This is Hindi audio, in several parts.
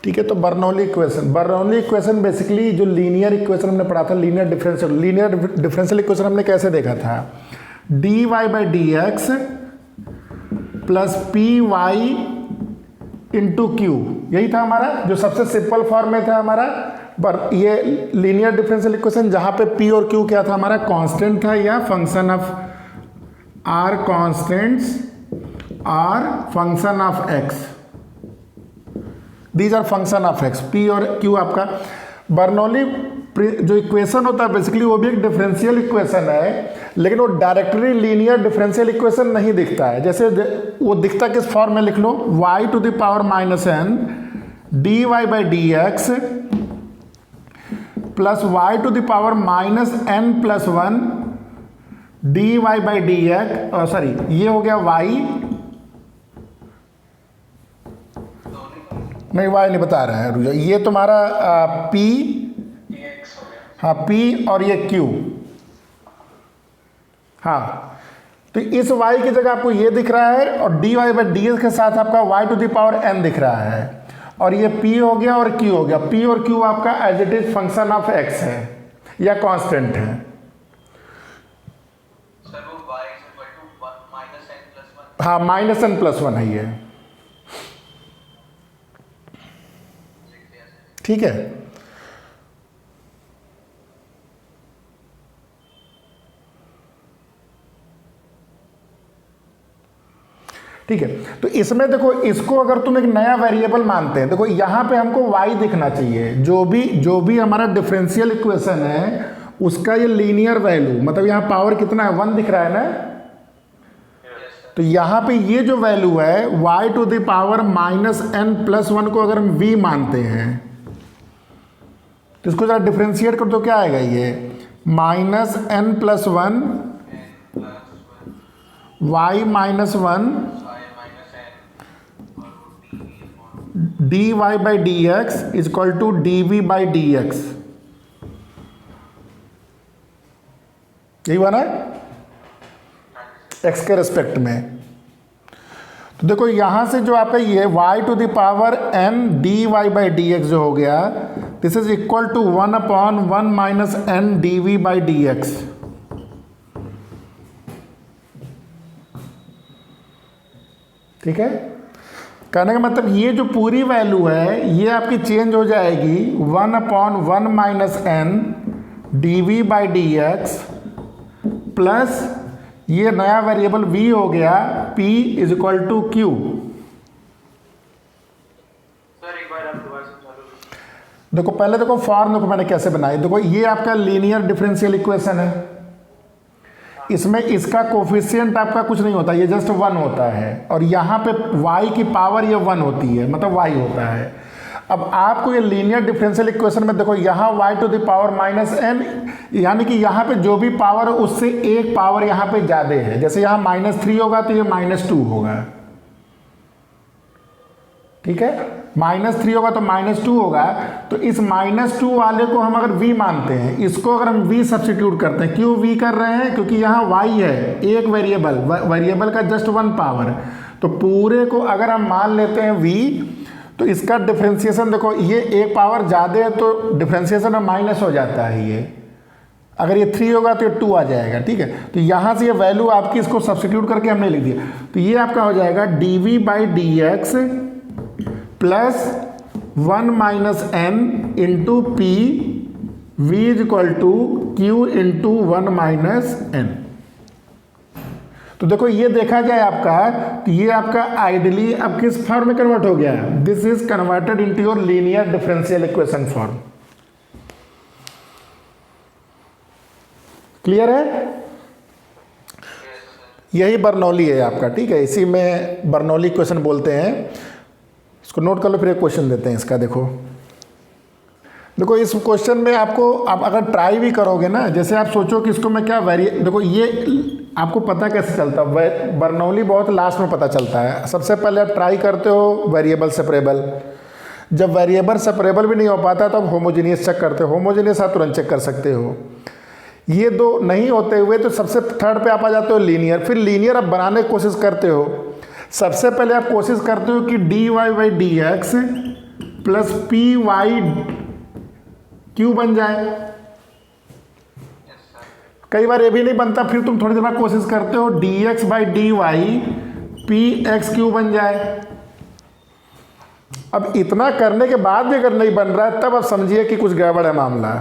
ठीक है। तो बर्नौली इक्वेशन बेसिकली जो लीनियर इक्वेशन हमने पढ़ा था, लीनियर डिफरेंशियल इक्वेशन हमने कैसे देखा था, dy by d x plus p y into q, यही था हमारा जो सबसे सिंपल फॉर्म में था हमारा। ये लीनियर डिफरेंशियल इक्वेशन जहां पे p और q क्या था हमारा, कांस्टेंट था या function of are constants are function of x, these are function of x, p और q आपका। बर्नौली जो इक्वेशन होता है बेसिकली वो भी एक डिफरेंशियल इक्वेशन है, लेकिन वो डायरेक्टली लीनियर डिफरेंशियल इक्वेशन नहीं दिखता है। जैसे वो दिखता किस फॉर्म में, लिख लो y to the power minus n d y by d x plus y to the power minus n plus one d y by d x, sorry ये हो गया y, नहीं y नहीं बता रहा है, ये तुम्हारा p, हाँ p और ये q, हाँ तो इस y की जगह आपको ये दिख रहा है और dy बाई डी एक्स के साथ आपका y to the power n दिख रहा है, और ये p हो गया और q हो गया। p और q आपका as it is function of x है या कांस्टेंट है। हाँ माइनस एन प्लस वन है ये, ठीक है। ठीक है, तो इसमें देखो, इसको अगर तुम एक नया वेरिएबल मानते हैं, देखो यहां पे हमको y दिखना चाहिए, जो भी हमारा डिफरेंशियल इक्वेशन है उसका ये लीनियर वैल्यू, मतलब यहां पावर कितना है, 1 दिख रहा है ना। तो यहां पे ये जो वैल्यू है y to the power minus n plus one को अगर हम v मानते हैं तो इसको जरा डिफरेंशिएट कर दो, क्या आएगा ये minus n plus one y minus one d y by d x is equal to d v by d x, यही बना एक्स के रेस्पेक्ट में। तो देखो यहां से जो आपका ये y to the power n d y by d x जो हो गया, this is equal to 1 upon 1 minus n d v by d x. ठीक है, कहने का मतलब ये जो पूरी वैल्यू है ये आपकी चेंज हो जाएगी 1 upon 1 minus n d v by d x plus ये नया वेरिएबल v हो गया p is equal to q. देखो पहले देखो फॉर्म देखो मैंने कैसे बनाई, देखो ये आपका लीनियर डिफरेंशियल इक्वेशन है, इसमें इसका कोफिशिएंट आपका कुछ नहीं होता, ये जस्ट 1 होता है, और यहाँ पे y की पावर ये 1 होती है, मतलब y होता है। अब आपको ये लीनियर डिफरेंशियल इक्वेशन में देखो यहाँ y to the power minus n, यानी कि यहाँ पे जो भी पावर है उससे एक पावर यहाँ पे ज़्यादा है, जैसे यहाँ -3 होगा तो ये -2 होगा, ठीक है, -3 होगा तो -2 होगा। तो इस -2 वाले को हम अगर v मानते हैं, इसको अगर हम v सब्स्टिट्यूट करते हैं, क्यों v कर रहे हैं, क्योंकि यहाँ y है एक वेरिएबल का जस्ट 1 पावर, तो पूरे को अगर हम मान लेते हैं v, तो इसका डिफ्रेंसिएशन देखो ये एक पावर ज़्यादा है तो डिफ्रेंसिएशन में माइनस हो जाता है, ये अगर ये 3 होगा तो ये 2 आ जाएगा, ठीक है। तो यहाँ से ये वैल्यू आपकी इसको सब्स्टिट्यूट करके हमने लिख दिया, तो ये आपका हो जाएगा d v by d x plus 1 minus n into p v is equal to q into 1 minus n. तो देखो ये देखा जाए आपका, तो ये आपका आइडियली अब किस फॉर्म में कन्वर्ट हो गया है, this is converted into your linear differential equation form. Clear है, यही बर्नौली है आपका, ठीक है, इसी में बर्नौली इक्वेशन बोलते हैं। इसको नोट कर लो, फिर एक क्वेश्चन देते हैं इसका। देखो इस क्वेश्चन में आपको, आप अगर ट्राई भी करोगे ना, जैसे आप सोचो कि इसको मैं क्या देखो ये आपको पता कैसे चलता है, बर्नौली बहुत लास्ट में पता चलता है। सबसे पहले आप ट्राई करते हो वेरिएबल सेपरेबल, जब वेरिएबल सेपरेबल भी नहीं हो पाता तो आप होमोजीनियस चेक करते हो, होमोजीनियस आप तुरंत चेक कर सकते हो। ये दो नहीं होते हुए तो सबसे थर्ड पे आप आ जाते हो लीनियर, फिर लीनियर आप बनाने की कोशिश करते हो। सबसे पहले आप कोशिश करते हो कि d y by d x plus p y q बन जाए। कई बार ये भी नहीं बनता, फिर तुम थोड़ी देर बाद कोशिश करते हो, d x by d y p x q बन जाए। अब इतना करने के बाद भी अगर नहीं बन रहा है, तब अब समझिए कि कुछ गड़बड़ है मामला।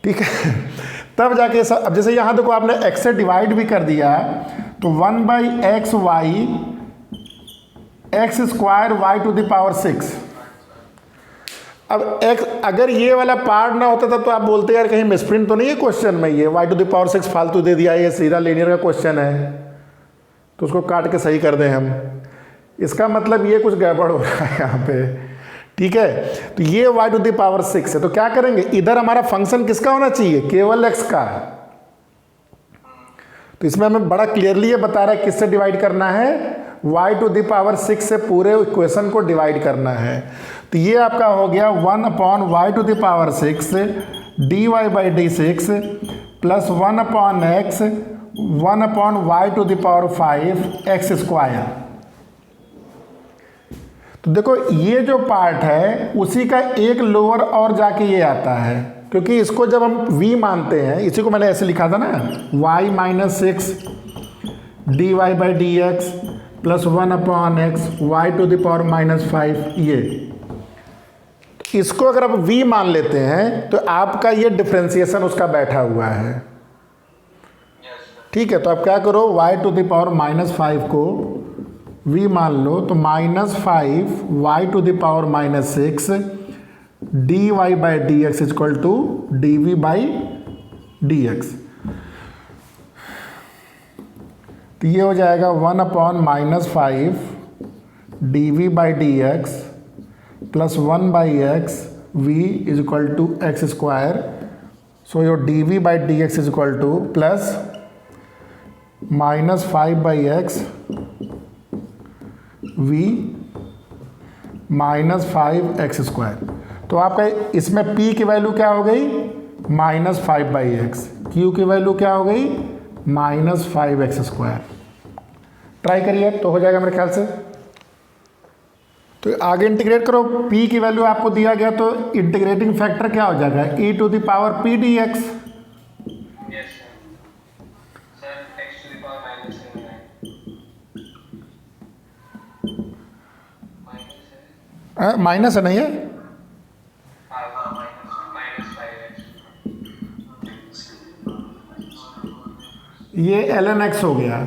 ठीक है, तब जाके अब जैसे यहाँ देखो आपने x से डिवाइड भी कर दिया, तो 1/x y x square y to the power 6। अब x अगर ये वाला पार्ट ना होता था तो आप बोलते यार कहीं मिसप्रिंट तो नहीं है क्वेश्चन में, ये y टू द पावर 6 फालतू दे दिया, ये सीधा लीनियर का क्वेश्चन है, तो उसको काट के सही कर दें हम। इसका मतलब ये कुछ गड़बड़ हो रहा है यहाँ पे। ठीक है, तो ये y टू द पावर 6 है, तो क्या करेंगे, इधर हमारा फंक्शन किसका होना चाहिए, केवल x का। तो इसमें हमें बड़ा क्लियरली ये बता रहा है किससे डिवाइड करना है, y टू द पावर 6 से पूरे इक्वेशन को डिवाइड करना है। तो ये आपका हो गया 1/y to the power 6 dy by d 6 plus 1/x 1/y to the power 5 x square. तो देखो ये जो पार्ट है उसी का एक लोअर और जाके ये आता है, क्योंकि इसको जब हम v मानते हैं, इसी को मैंने ऐसे लिखा था ना, y minus 6 dy by d x plus 1/x y to the power minus 5, ये इसको अगर आप v मान लेते हैं तो आपका ये डिफ्रेंसिएशन उसका बैठा हुआ है। ठीक है, तो आप क्या करो, y to the power minus 5 को v मान लो, तो -5 y to the power minus 6 dy by d x is equal to dv by d x. तो ये हो जाएगा 1/-5 dv by d x plus 1/x v is equal to x square. So your dv by d x is equal to plus -5/x v -5x square. तो आपका इसमें p की वैल्यू क्या हो गई, -5/x, q की वैल्यू क्या हो गई, -5x स्क्वायर। ट्राई करिए तो हो जाएगा मेरे ख्याल से। तो आगे इंटीग्रेट करो, p की वैल्यू आपको दिया गया, तो इंटीग्रेटिंग फैक्टर क्या हो जाएगा, e to the power p dx। Minus है नहीं है, ये ln x हो गया,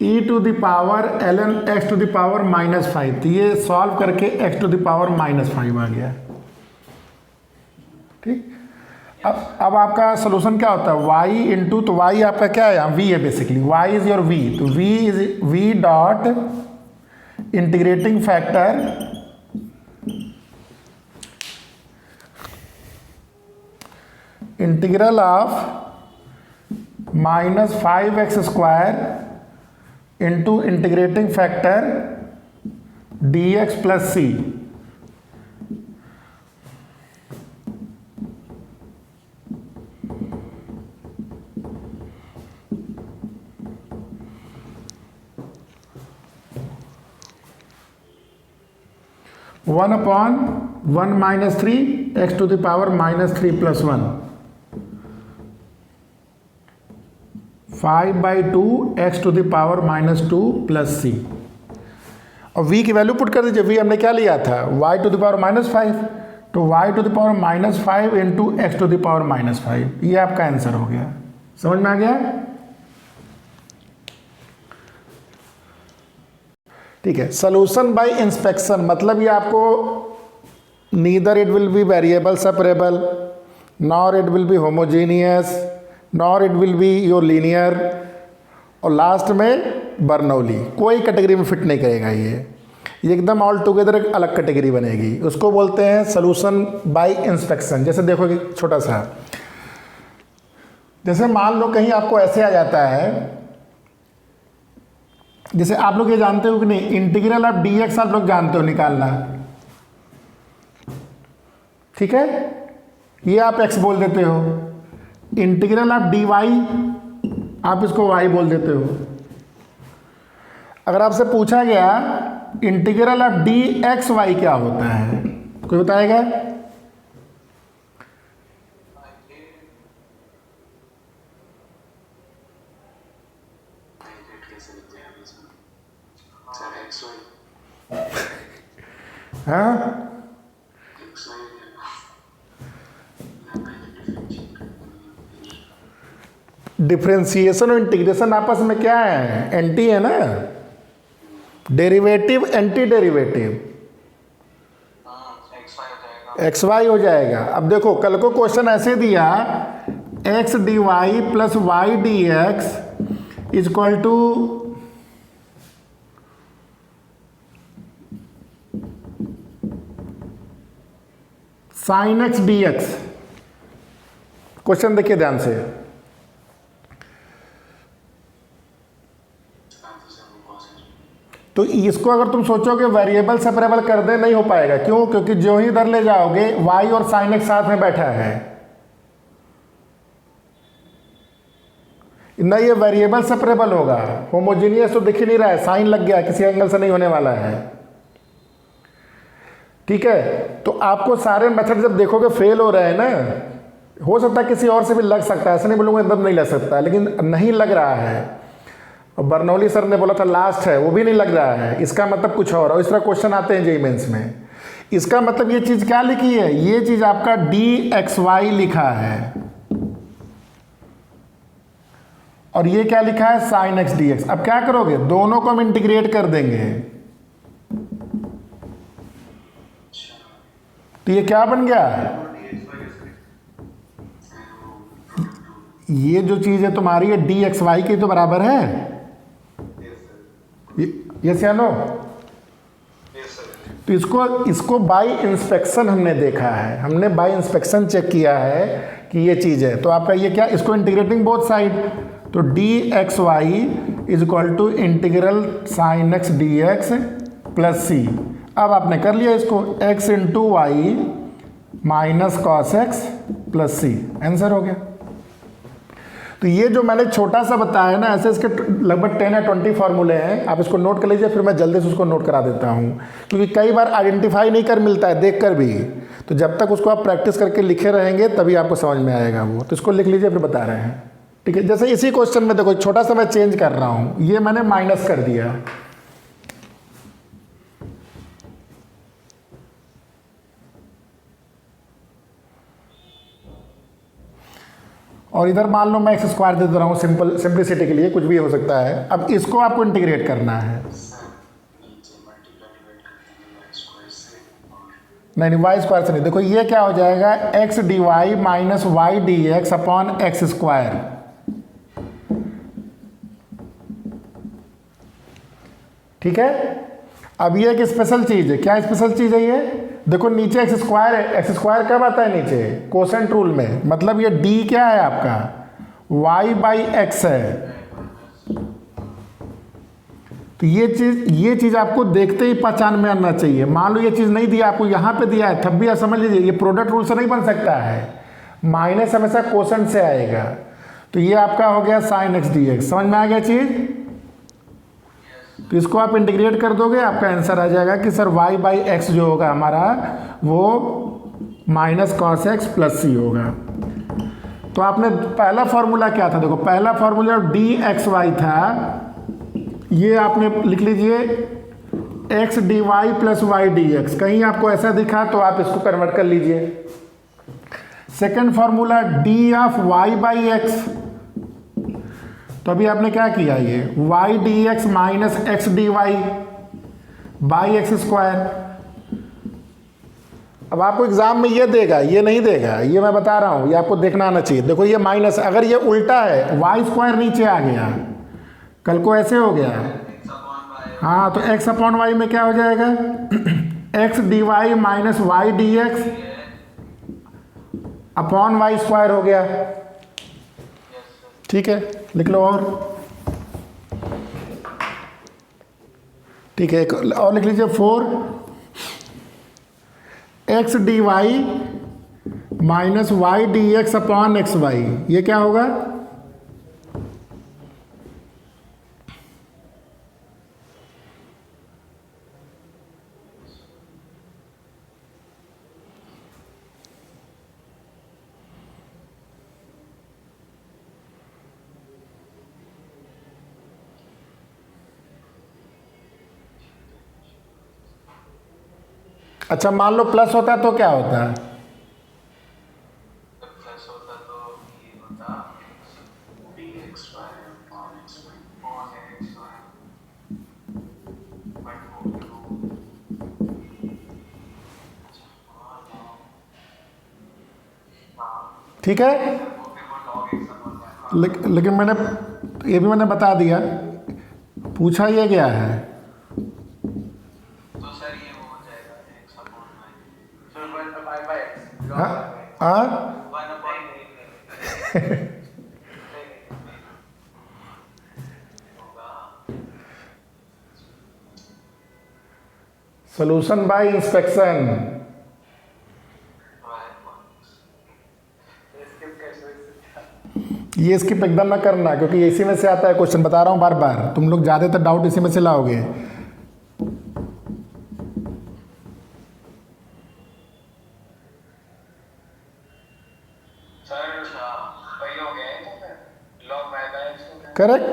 e to the power ln x to the power -5। तो ये सॉल्व करके x टू द पावर -5 आ गया। ठीक, अब आपका सोल्यूशन क्या होता है, y इंटू, तो y आपका क्या है, यहाँ v है basically, y is your v, तो v is v dot integrating factor integral of -5x square into integrating factor dx plus c। One upon 1 - 3 x to the power -3 plus 1 5/2 x to the power -2 plus c। और v की वैल्यू पुट कर दीजिए, v हमने क्या लिया था, y टू द पावर -5, तो y to the power -5 into x to the power -5, ये आपका आंसर हो गया। समझ में आ गया। ठीक है, सोल्यूशन बाय इंस्पेक्शन मतलब ये आपको neither it will be variable separable, nor it will be homogeneous, nor it will be your linear, और लास्ट में बर्नौली, कोई कैटेगरी में फिट नहीं करेगा ये एकदम ऑल टुगेदर एक अलग कैटेगरी बनेगी। उसको बोलते हैं सोल्यूशन बाय इंस्पेक्शन। जैसे देखो कि छोटा सा, जैसे मान लो कहीं आपको ऐसे आ जाता है, जैसे आप लोग ये जानते हो कि नहीं, इंटीग्रल ऑफ dx आप लोग जानते हो निकालना, ठीक है, ये आप x बोल देते हो, इंटीग्रल ऑफ dy आप इसको y बोल देते हो। अगर आपसे पूछा गया integral of d x y क्या होता है, कोई बताएगा? हाँ, डिफरेंशिएशन और इंटीग्रेशन आपस में क्या है? एंटी है ना, derivative antiderivative x y हो जाएगा। अब देखो कल को क्वेश्चन ऐसे दिया x d y plus y d x is equal to sine x d x. Question देखिए ध्यान से, तो इसको अगर तुम सोचोगे वेरिएबल सेपरेबल कर दे, नहीं हो पाएगा। क्यों? क्योंकि जो ही इधर ले जाओगे y और साइन एक्स साथ में बैठा है ना, ये वेरिएबल सेपरेबल होगा। होमोजीनियस तो दिख ही नहीं रहा है, साइन लग गया, किसी एंगल से नहीं होने वाला है। ठीक है, तो आपको सारे मेथड जब देखोगे फेल हो रहे हैं ना, हो सकता है किसी और से भी लग सकता है, ऐसा नहीं बोलूंगा एकदम नहीं लग सकता, लेकिन नहीं लग रहा है। और बर्नौली सर ने बोला था लास्ट है, वो भी नहीं लग रहा है, इसका मतलब कुछ और इस तरह क्वेश्चन आते हैं जेईई मेंस में। इसका मतलब ये चीज क्या लिखी है? ये चीज आपका डी एक्स वाई लिखा है और ये क्या लिखा है? Sign x d x. अब क्या करोगे? दोनों को हम इंटीग्रेट कर देंगे, तो ये क्या बन गया? ये जो चीज है तुम्हारी ये डी एक्स वाई की तो बराबर है। यस या नो? तो इसको बाय इंस्पेक्शन हमने देखा है, हमने बाय इंस्पेक्शन चेक किया है कि ये चीज़ है। तो आपका ये क्या, इसको इंटीग्रेटिंग बोथ साइड, तो d x y is equal to integral sine x d x plus c. अब आपने कर लिया इसको, x into y minus cos x plus c, answer हो गया। तो ये जो मैंने छोटा सा बताया ना, ऐसे इसके लगभग 10 या 20 फार्मूले हैं, आप इसको नोट कर लीजिए, फिर मैं जल्दी से उसको नोट करा देता हूँ, क्योंकि कई बार आइडेंटिफाई नहीं कर मिलता है देख कर भी। तो जब तक उसको आप प्रैक्टिस करके लिखे रहेंगे तभी आपको समझ में आएगा वो। तो इसको लिख लीजिए, फिर बता रहे हैं। ठीक है, जैसे इसी क्वेश्चन में देखो छोटा सा मैं चेंज कर रहा हूँ, ये मैंने माइनस कर दिया, और इधर मान लो मैं एक्स स्क्वायर दे रहा हूँ सिंपलिसिटी के लिए, कुछ भी हो सकता है। अब इसको आपको इंटीग्रेट करना है, नहीं वाई स्क्वायर से नहीं। देखो ये क्या हो जाएगा, x d y minus y d x upon x square. ठीक है, अब ये एक स्पेशल चीज है। क्या स्पेशल चीज है ये? देखो नीचे एक्स स्क्वायर है, एक्स स्क्वायर कब आता है नीचे? कोसेंट रूल में। मतलब ये डी क्या है आपका? वाई बाई एक्स है। तो ये चीज आपको देखते ही पहचान में आना चाहिए। मान लो ये चीज नहीं दिया आपको, यहां पे दिया है, तब भी आप समझ लीजिए ये प्रोडक्ट रूल से नहीं बन सकता है, माइनस हमेशा कोसेंट से आएगा। तो ये आपका हो गया साइन एक्स डी एक्स। समझ में आ गया चीज? तो इसको आप इंटीग्रेट कर दोगे, आपका आंसर आ जाएगा कि सर y बाई एक्स जो होगा हमारा वो माइनस कॉस एक्स प्लस सी होगा। तो आपने पहला फॉर्मूला क्या था? देखो पहला फॉर्मूला डी एक्स वाई था, ये आपने लिख लीजिए x d y plus y d x. कहीं आपको ऐसा दिखा तो आप इसको कन्वर्ट कर लीजिए। Second formula d of y by x, तो अभी आपने क्या किया, ये y d x minus x d y by x square. अब आपको एग्जाम में ये देगा, ये नहीं देगा, ये मैं बता रहा हूं, ये आपको देखना आना चाहिए। देखो ये माइनस, अगर ये उल्टा है वाई स्क्वायर नीचे आ गया, कल को ऐसे हो गया, हाँ, तो एक्स अपॉन वाई में क्या हो जाएगा? X d y minus y d x upon y square हो गया। ठीक है, लिख लो। और ठीक है, एक और लिख लीजिए 4 x d y minus y d x upon x y. ये क्या होगा? अच्छा मान लो प्लस होता है तो क्या होता है? प्लस होता तो ये होता dx y upon x y और x y बट वो ठीक है, log x अपन होता है। लेकिन मैंने ये भी मैंने बता दिया, पूछा ये गया है। तो सर ये वो हो जाएगा x upon y sir 1 by x हाँ हाँ 1 upon होगा solution bye inspection. y upon x skip कैसे हो सकता ये स्किप एकदम ना करना, क्योंकि इसी में से आता है क्वेश्चन, बता रहा हूँ बार बार, तुम लोग ज़्यादातर डाउट इसी में से लाओगे। सर वही हो गया है तो फिर log y by x हो गया। Correct,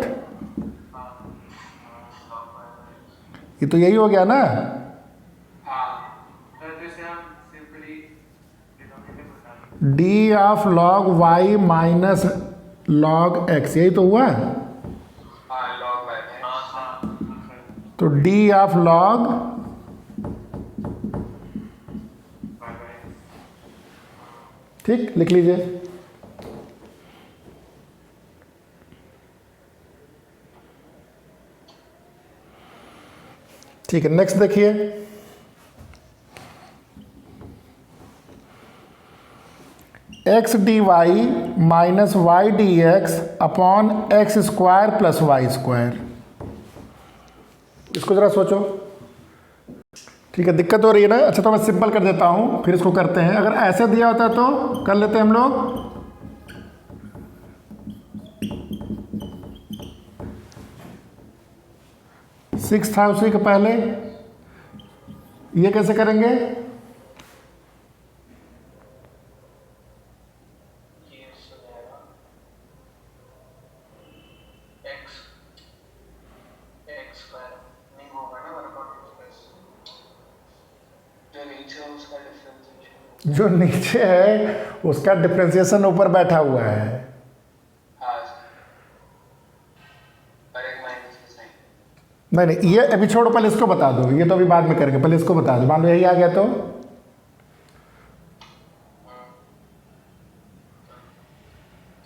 log y by x ये तो यही हो गया ना। हाँ सर तो इसे हम सिंपली डिनोमिनेटर बता दें। D of log y minus log x, यही तो हुआ। हाँ log y by x हाँ तो D of log y by x ठीक लिख लीजिए। ठीक है, नेक्स्ट देखिए। X d y minus y d x upon x square plus y square, इसको जरा सोचो। ठीक है, दिक्कत हो रही है ना? अच्छा तो मैं सिंपल कर देता हूँ, फिर इसको करते हैं। अगर ऐसे दिया होता तो कर लेते हम लोग। सिक्स था उसी के पहले, ये कैसे करेंगे? ये हो जाएगा x x स्क्वायर नहीं होगा ना 1 upon x प्लस जो नीचे है उसका डिफरेंशिएशन जो नीचे है उसका डिफ्रेंसिएशन ऊपर बैठा हुआ है। हाँ और एक माइनस के साइन नहीं नहीं, ये अभी छोड़ो, पहले इसको बता दो, ये तो अभी बाद में करेंगे, पहले इसको बता दो। मान लो यही आ गया तो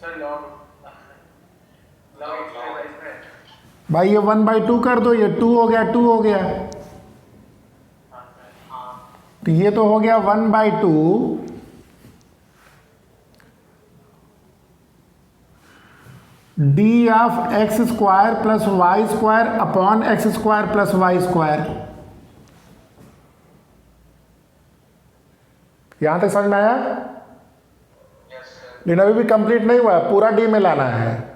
sir log log x by y square भाई ये 1/2 कर दो, ये 2 हो गया, 2 हो गया, हाँ सर हाँ तो ये तो हो गया 1/2 d of x square plus y square upon x square plus y square. यहां तक समझ में आया? यस सर लेकिन अभी भी कंप्लीट नहीं हुआ है, पूरा डी में लाना है।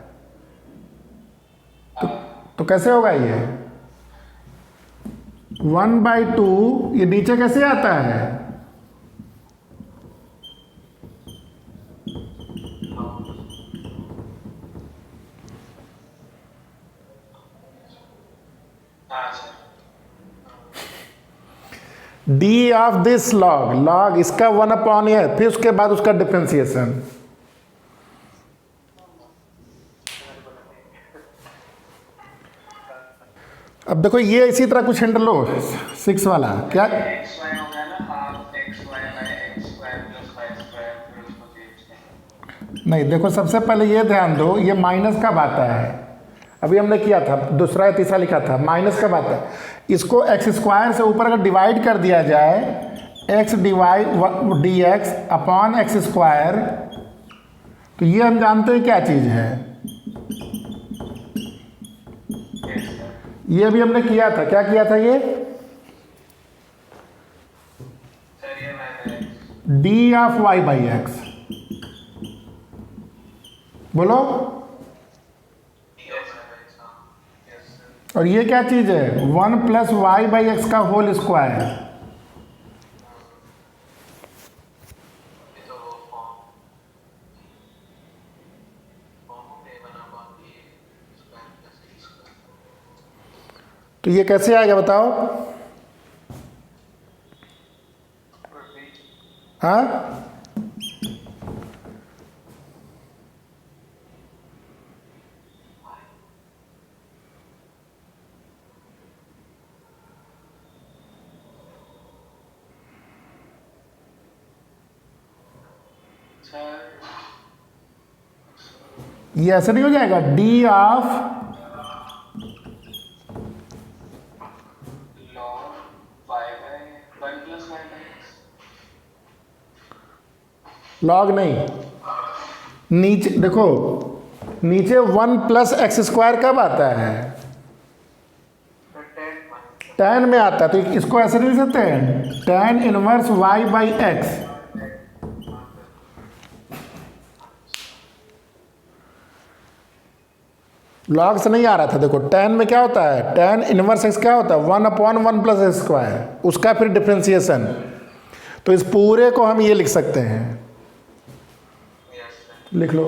तो कैसे होगा ये 1/2, ये नीचे कैसे आता है? हाँ sir D of this log, log इसका 1/, है फिर उसके बाद उसका डिफ्रेंसिएशन। अब देखो ये इसी तरह कुछ हैंडल लो, 6 वाला क्या। x y हो गया ना half x y by x square plus y square फिर उसको चेंज नहीं देखो, सबसे पहले ये ध्यान दो, ये माइनस कब आता है? अभी हमने किया था, दूसरा या तीसरा लिखा था, माइनस कब आता है? इसको एक्स स्क्वायर से ऊपर अगर डिवाइड कर दिया जाए, x divide D x upon x square, तो ये हम जानते हैं क्या चीज़ है। ये अभी हमने किया था, क्या किया था ये? सर ये मैं d of y by x, बोलो। और ये क्या चीज़ है? 1 प्लस वाई बाई एक्स का होल स्क्वायर। तो ये कैसे आएगा बताओ? हाँ सर ये ऐसे नहीं हो जाएगा, D of log y by 1 plus y by x। Log नहीं, नीचे देखो, नीचे 1 प्लस एक्स स्क्वायर कब आता है? तो 10 tan में आता है, तो इसको ऐसे नहीं लिख सकते हैं, tan inverse y by x. Log से नहीं आ रहा था, देखो tan में क्या होता है, tan इनवर्स x क्या होता है, 1/1 प्लस एक्स स्क्वायर, उसका फिर डिफ्रेंसिएशन। तो इस पूरे को हम ये लिख सकते हैं, यस सर। लिख लो।